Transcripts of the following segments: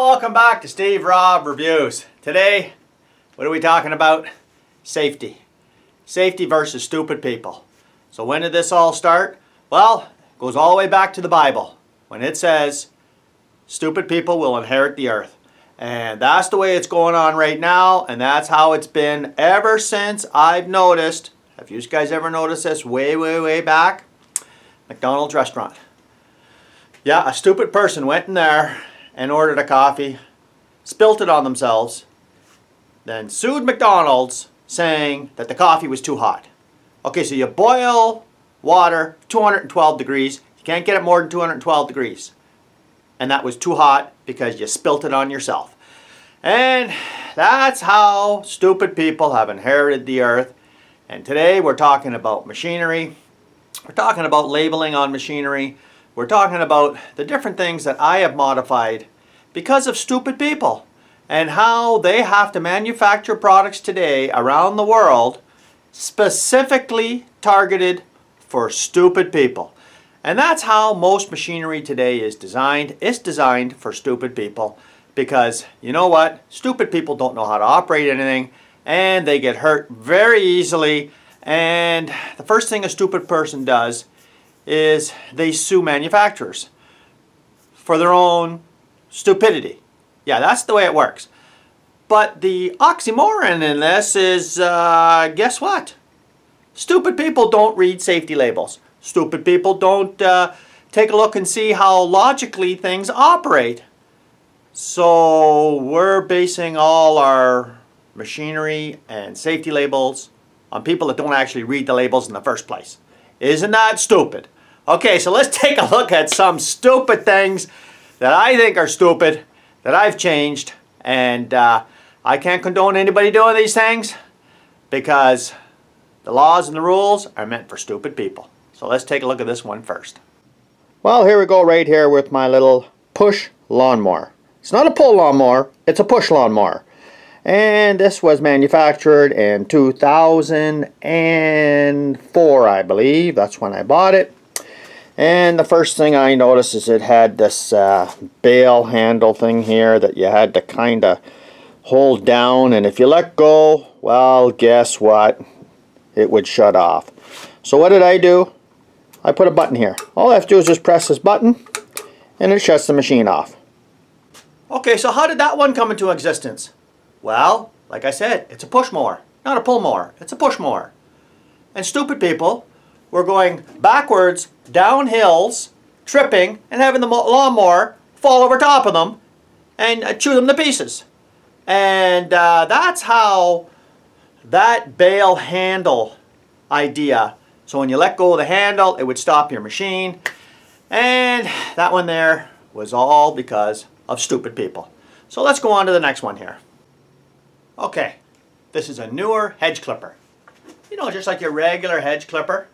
Welcome back to Steve Robb Reviews. Today, what are we talking about? Safety. Safety versus stupid people. So when did this all start? Well, it goes all the way back to the Bible, when it says, stupid people will inherit the earth. And that's the way it's going on right now, and that's how it's been ever since I've noticed. Have you guys ever noticed this way back? McDonald's restaurant. Yeah, a stupid person went in there and ordered a coffee, spilt it on themselves, then sued McDonald's saying that the coffee was too hot. Okay, so you boil water 212 degrees. You can't get it more than 212 degrees. And that was too hot because you spilt it on yourself. And that's how stupid people have inherited the earth. And today we're talking about machinery. We're talking about labeling on machinery. We're talking about the different things that I have modified because of stupid people and how they have to manufacture products today around the world specifically targeted for stupid people. And that's how most machinery today is designed. It's designed for stupid people because, you know what? Stupid people don't know how to operate anything and they get hurt very easily. And the first thing a stupid person does is they sue manufacturers for their own stupidity. Yeah, that's the way it works. But the oxymoron in this is, guess what? Stupid people don't read safety labels. Stupid people don't take a look and see how logically things operate. So we're basing all our machinery and safety labels on people that don't actually read the labels in the first place. Isn't that stupid? Okay, so let's take a look at some stupid things that I think are stupid, that I've changed, and I can't condone anybody doing these things because the laws and the rules are meant for stupid people. So let's take a look at this one first. Well, here we go right here with my little push lawnmower. It's not a pull lawnmower, it's a push lawnmower. And this was manufactured in 2004, I believe. That's when I bought it. And the first thing I noticed is it had this bail handle thing here that you had to kind of hold down. And if you let go, well, guess what? It would shut off. So what did I do? I put a button here. All I have to do is just press this button and it shuts the machine off. Okay, so how did that one come into existence? Well, like I said, it's a push mower, not a pull mower. It's a push mower. And stupid people were going backwards down hills, tripping, and having the lawnmower fall over top of them and chew them to pieces. And that's how that bail handle idea, so when you let go of the handle, it would stop your machine. And that one there was all because of stupid people. So let's go on to the next one here. Okay, this is a newer hedge clipper. You know, just like your regular hedge clipper.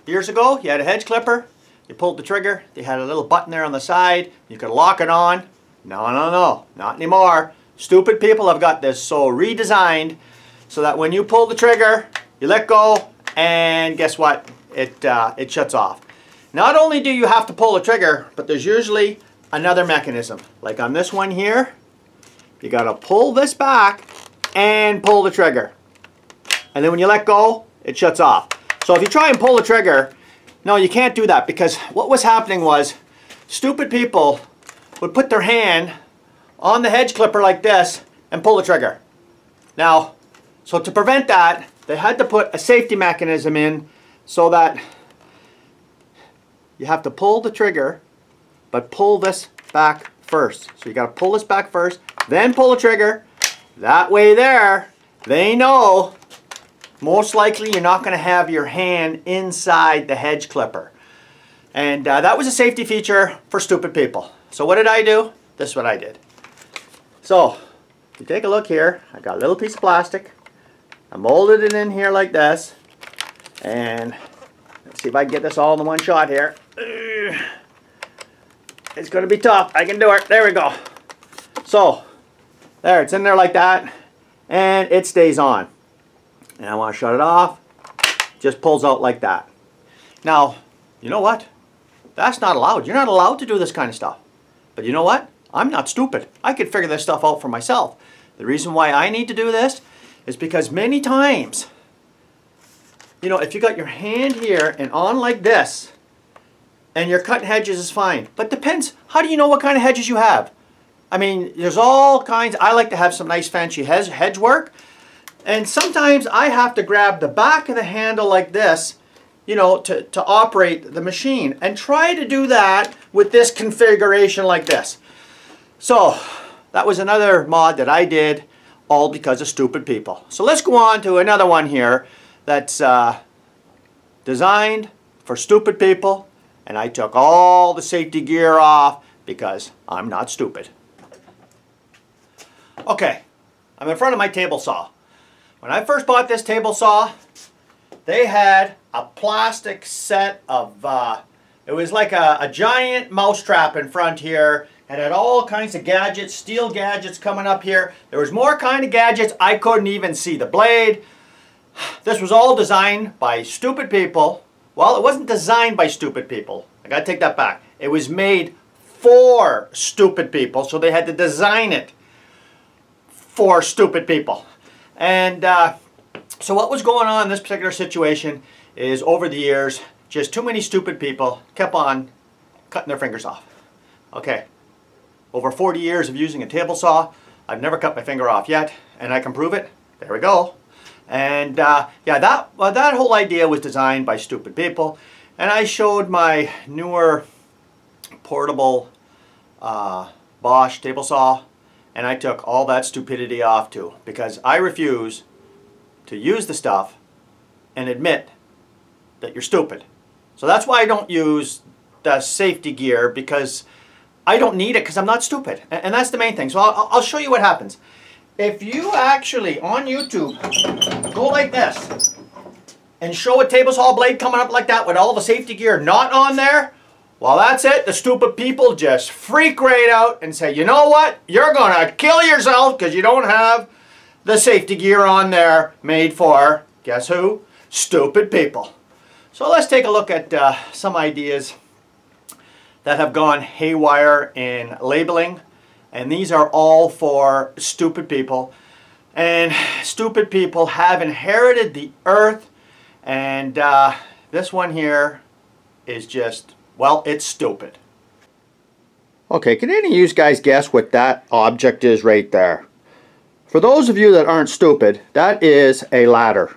Years ago, you had a hedge clipper, you pulled the trigger, they had a little button there on the side, you could lock it on. No, not anymore. Stupid people have got this so redesigned so that when you pull the trigger, you let go, and guess what? It shuts off. Not only do you have to pull the trigger, but there's usually another mechanism. Like on this one here, you gotta pull this back and pull the trigger. And then when you let go, it shuts off. So if you try and pull the trigger, no, you can't do that, because what was happening was stupid people would put their hand on the hedge clipper like this and pull the trigger. Now, so to prevent that, they had to put a safety mechanism in so that you have to pull the trigger, but pull this back first. So you got to pull this back first, then pull the trigger. That way there, they know most likely you're not going to have your hand inside the hedge clipper. And that was a safety feature for stupid people. So what did I do? This is what I did. So if you take a look here, I got a little piece of plastic. I molded it in here like this. And let's see if I can get this all in one shot here. It's going to be tough. I can do it. There we go. So there, it's in there like that. And it stays on. And I want to shut it off. Just pulls out like that. Now, you know what? That's not allowed. You're not allowed to do this kind of stuff. But you know what? I'm not stupid. I could figure this stuff out for myself. The reason why I need to do this is because many times, you know, if you got your hand here and on like this, and you're cutting hedges is fine. But depends, how do you know what kind of hedges you have? I mean, there's all kinds. I like to have some nice fancy hedge work. And sometimes I have to grab the back of the handle like this, you know, to operate the machine. And try to do that with this configuration like this. So, that was another mod that I did, all because of stupid people. So let's go on to another one here that's designed for stupid people. And I took all the safety gear off because I'm not stupid. Okay, I'm in front of my table saw. When I first bought this table saw, they had a plastic set of, it was like a giant mousetrap in front here. It had all kinds of gadgets, steel gadgets coming up here. There was more kind of gadgets. I couldn't even see the blade. This was all designed by stupid people. Well, it wasn't designed by stupid people. I gotta take that back. It was made for stupid people, so they had to design it for stupid people. And so what was going on in this particular situation is, over the years, just too many stupid people kept on cutting their fingers off. Okay, over 40 years of using a table saw, I've never cut my finger off yet, and I can prove it. There we go. And yeah, that whole idea was designed by stupid people. And I showed my newer portable Bosch table saw, and I took all that stupidity off too, because I refuse to use the stuff and admit that you're stupid. So that's why I don't use the safety gear, because I don't need it because I'm not stupid. And that's the main thing. So I'll show you what happens. If you actually, on YouTube, go like this and show a table saw blade coming up like that with all the safety gear not on there, well, that's it. The stupid people just freak right out and say, you know what? You're going to kill yourself because you don't have the safety gear on there made for, guess who? Stupid people. So let's take a look at some ideas that have gone haywire in labeling. And these are all for stupid people. And stupid people have inherited the earth. And this one here is just, well, it's stupid. Okay, can any of you guys guess what that object is right there? For those of you that aren't stupid, that is a ladder.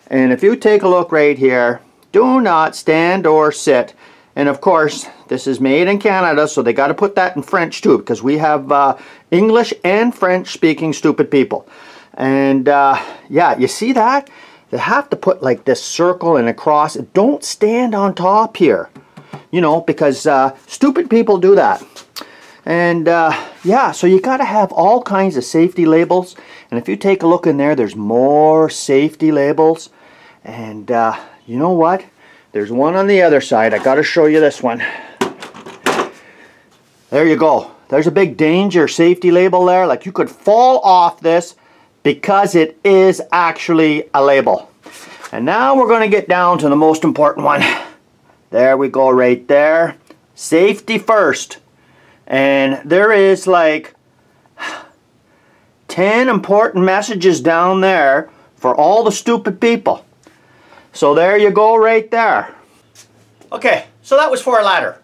And if you take a look right here, do not stand or sit. And of course, this is made in Canada, so they got to put that in French too, because we have English and French speaking stupid people. And yeah, you see that? They have to put like this circle and a cross. Don't stand on top here, you know, because stupid people do that. And yeah, so you got to have all kinds of safety labels. And if you take a look in there, there's more safety labels. And you know what? There's one on the other side. I got to show you this one. There you go. There's a big danger safety label there. Like, you could fall off this because it is actually a label. And now we're going to get down to the most important one. There we go right there. Safety first. And there is like 10 important messages down there for all the stupid people. So there you go right there. Okay, so that was for a ladder.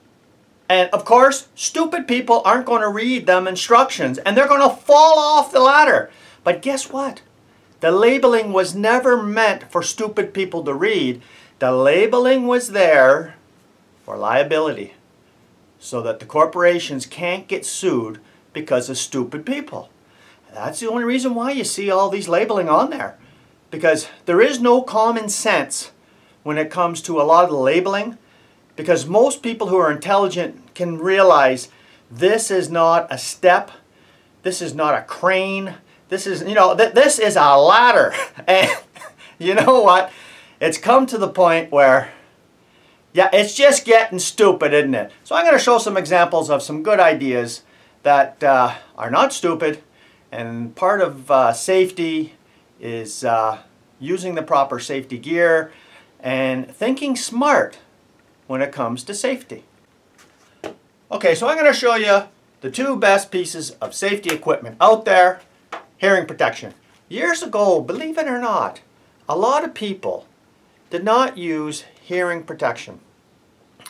And of course, stupid people aren't going to read them instructions and they're going to fall off the ladder. But guess what? The labeling was never meant for stupid people to read. The labeling was there for liability, so that the corporations can't get sued because of stupid people. That's the only reason why you see all these labeling on there. Because there is no common sense when it comes to a lot of the labeling. Because most people who are intelligent can realize this is not a step, this is not a crane, this is, you know, this is a ladder. And you know what? It's come to the point where, yeah, it's just getting stupid, isn't it? So I'm going to show some examples of some good ideas that are not stupid. And part of safety is using the proper safety gear and thinking smart when it comes to safety. Okay, so I'm going to show you the two best pieces of safety equipment out there, hearing protection. Years ago, believe it or not, a lot of people did not use hearing protection.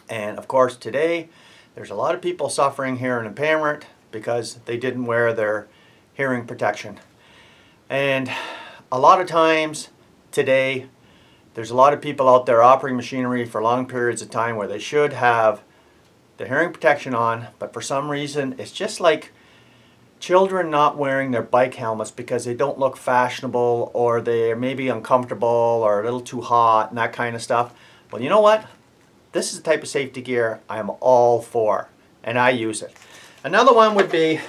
And of course today, there's a lot of people suffering hearing impairment because they didn't wear their hearing protection. And a lot of times today, there's a lot of people out there operating machinery for long periods of time where they should have the hearing protection on, but for some reason it's just like children not wearing their bike helmets because they don't look fashionable, or they're maybe uncomfortable or a little too hot and that kind of stuff. Well, you know what? This is the type of safety gear I am all for, and I use it. Another one would be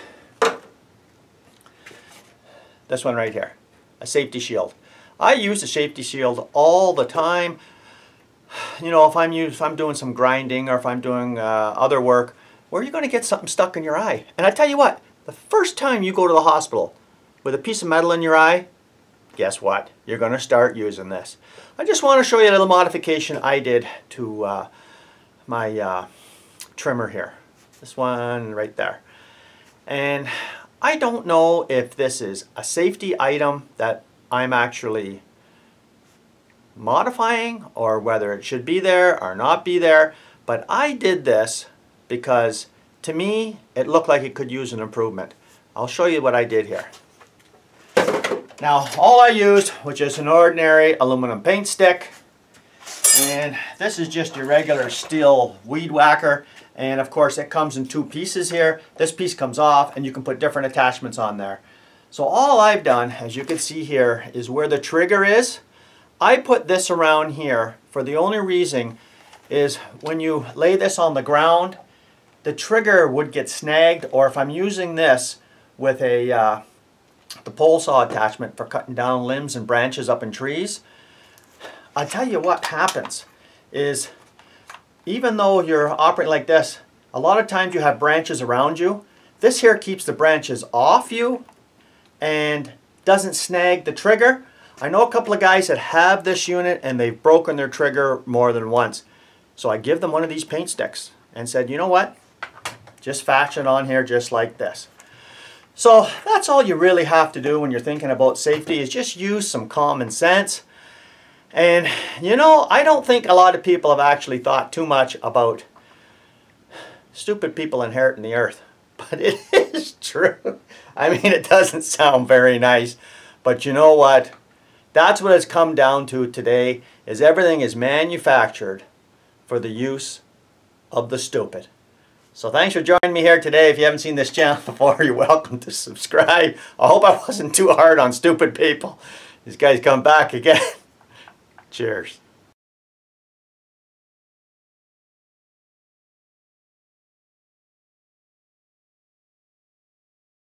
this one right here, a safety shield. I use a safety shield all the time. You know, if I'm doing some grinding, or if I'm doing other work, where are you going to get something stuck in your eye? And I tell you what, the first time you go to the hospital with a piece of metal in your eye, guess what? You're going to start using this. I just want to show you a little modification I did to my trimmer here. This one right there. And I don't know if this is a safety item that I'm actually modifying, or whether it should be there or not be there, but I did this because to me it looked like it could use an improvement. I'll show you what I did here. Now all I used was just an ordinary aluminum paint stick, and this is just your regular steel weed whacker, and of course it comes in two pieces here. This piece comes off and you can put different attachments on there. So all I've done, as you can see here, is where the trigger is, I put this around here for the only reason is when you lay this on the ground, the trigger would get snagged, or if I'm using this with the pole saw attachment for cutting down limbs and branches up in trees, I'll tell you what happens is, even though you're operating like this, a lot of times you have branches around you. This here keeps the branches off you and doesn't snag the trigger. I know a couple of guys that have this unit and they've broken their trigger more than once. So I give them one of these paint sticks and said, you know what? Just fashion it on here just like this. So that's all you really have to do when you're thinking about safety, is just use some common sense. And you know, I don't think a lot of people have actually thought too much about stupid people inheriting the earth. But it is true. I mean, it doesn't sound very nice, but you know what? That's what it's come down to today, is everything is manufactured for the use of the stupid. So thanks for joining me here today. If you haven't seen this channel before, you're welcome to subscribe. I hope I wasn't too hard on stupid people. These guys come back again. Cheers.